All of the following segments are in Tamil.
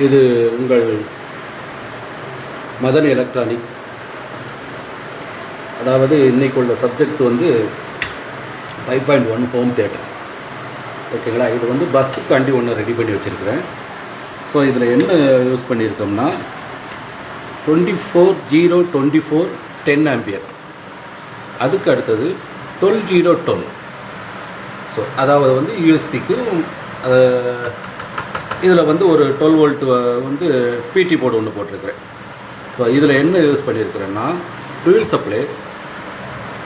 இது உங்கள் மதன் எலக்ட்ரானிக். அதாவது இன்றைக்கு உள்ள சப்ஜெக்ட் வந்து 5.1 ஹோம் தியேட்டர். ஓகேங்களா? இது வந்து பஸ்ஸுக்காண்டி ஒன்று ரெடி பண்ணி வச்சுருக்கிறேன். ஸோ இதில் என்ன யூஸ் பண்ணியிருக்கோம்னா 24/0/24 10 ஆம்பியர். அதுக்கு அடுத்தது 12/0/12. ஸோ அதாவது வந்து யூஎஸ்பிக்கும் இதில் வந்து ஒரு 12 வோல்ட் வந்து பிடி போர்டு ஒன்று போட்டிருக்கிறேன். ஸோ இதில் என்ன யூஸ் பண்ணியிருக்கிறேன்னா டுவெல் சப்ளை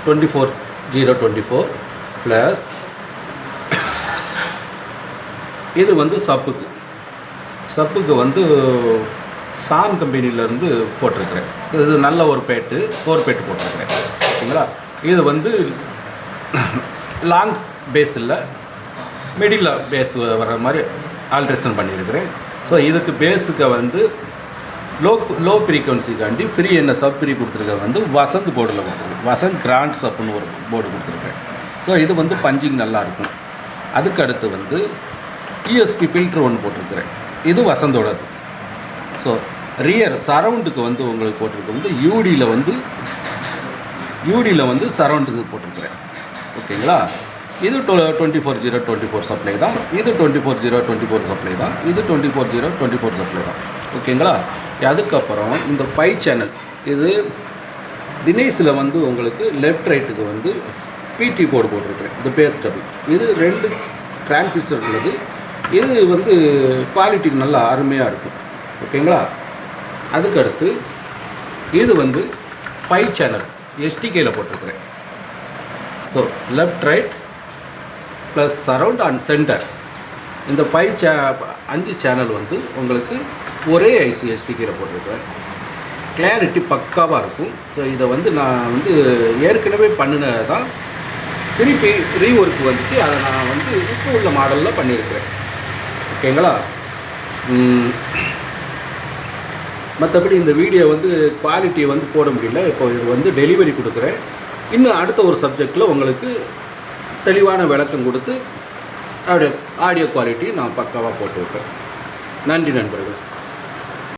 24/0/24 ப்ளஸ் இது வந்து சப்புக்கு வந்து சாம் கம்பெனியிலேருந்து போட்டிருக்கிறேன். இது நல்ல ஒரு பேட்டு 4 பேட்டு போட்டிருக்கிறேன். ஓகேங்களா? இது வந்து லாங் பேஸ் இல்லை, மிடில் பேஸ் வர்ற மாதிரி ஆல்ட்ரேஷன் பண்ணியிருக்கிறேன். ஸோ இதுக்கு பேஸுக்கு வந்து லோ ஃப்ரீக்வன்சிக்காண்டி ஃப்ரீ என்ன சப் ஃப்ரீ கொடுத்துருக்க வந்து வசந்த் போர்டில் கொடுத்துருக்கேன். வசந்த் கிராண்ட் சப்புன்னு ஒரு போர்டு கொடுத்துருக்கேன். ஸோ இது வந்து பஞ்சிங் நல்லாயிருக்கும். அதுக்கு அடுத்து வந்து யூஎஸ்பி ஃபில்ட்ரு ஒன்று போட்டிருக்கிறேன். இது வசந்தோடது. ஸோ ரியர் சரவுண்டுக்கு வந்து உங்களுக்கு போட்டிருக்கு வந்து யூடியில் வந்து சரவுண்டுக்கு போட்டிருக்கிறேன். ஓகேங்களா? இது 24/0/24 சப்ளை தான். இது 24/0/24 சப்ளை தான். இது 24/0/24 சப்ளை தான். ஓகேங்களா? அதுக்கப்புறம் இந்த 5 சேனல் இது தினேஷில் வந்து உங்களுக்கு லெஃப்ட் ரைட்டுக்கு வந்து பிடி போர்டு போட்டிருக்கிறேன். இது பேஸ் டபுள். இது 2 டிரான்சிஸ்டர் உள்ளது. இது வந்து குவாலிட்டிக்கு நல்லா அருமையாக இருக்கும். ஓகேங்களா? அதுக்கடுத்து இது வந்து 5 சேனல் எஸ்டிகேயில் போட்டிருக்கிறேன். So left right plus surround and centre இந்த 5 சேனல் வந்து உங்களுக்கு ஒரே ஐசி எஸ்டிகேயில் போட்டிருக்கிறேன். கிளாரிட்டி பக்காவாக இருக்கும். ஸோ இதை வந்து நான் வந்து ஏற்கனவே பண்ணினது தான், திருப்பி ரீஒர்க் வந்துச்சு. அதை நான் வந்து இப்போ உள்ள மாடலில் பண்ணியிருக்கிறேன். ஓகேங்களா? மற்றபடி இந்த வீடியோ வந்து குவாலிட்டியை வந்து போட முடியல. இப்போ இது வந்து டெலிவரி கொடுக்குறேன். இன்னும் அடுத்த ஒரு சப்ஜெக்டில் உங்களுக்கு தெளிவான விளக்கம் கொடுத்து ஆடியோ குவாலிட்டி நான் பக்காவாக போட்டு வைப்பேன். நன்றி நண்பர்கள்.